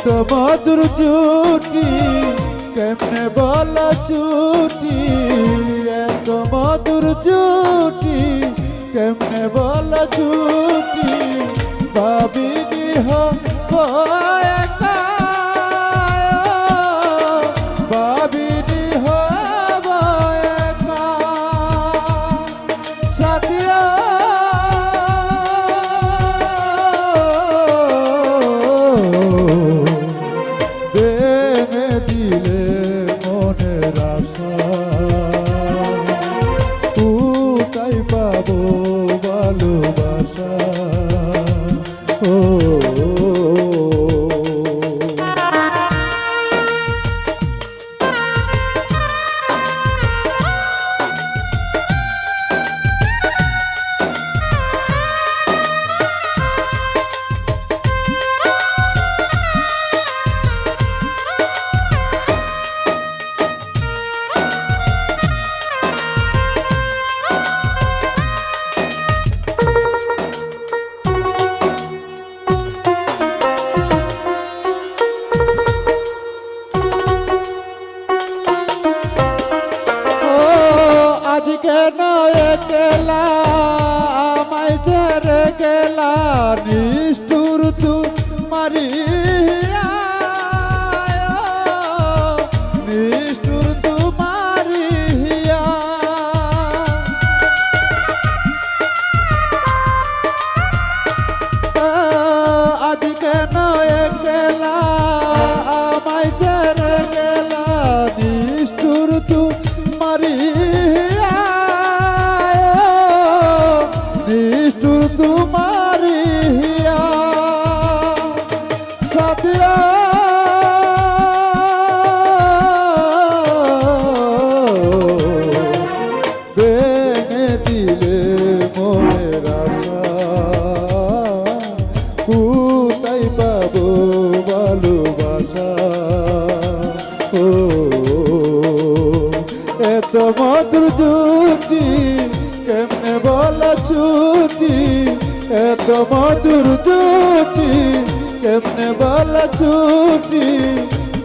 এত মধুর জুটি কেমনে বলা ছুটি, এত মধুর জুটি কেমনে বলা ছুটি, ভাবিনি হব একা, ভাবিনি হব একা সাথিয়া। ভেঙে দিলে মনের আশা, কোথায় পাবো ভালোবাসা। কেন একলা আমায় ছেড়ে গেলা, নিষ্ঠুর তোমারি নিষ্ঠুর তোমারি আজ কেন একলা আমায় ছেড়ে গেলা, নিষ্ঠুর তোমারি নিষ্ঠুর তোমারি সাথিয়া। ভেঙে দিলে মনের আশা, কোথায় পাবো ভালোবাসা। এত মধুর জুটি কেমনে বলা ছুটি, এত মধুর জুটি কেমনে বলা ছুটি,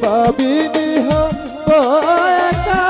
ভাবিনি হব একা।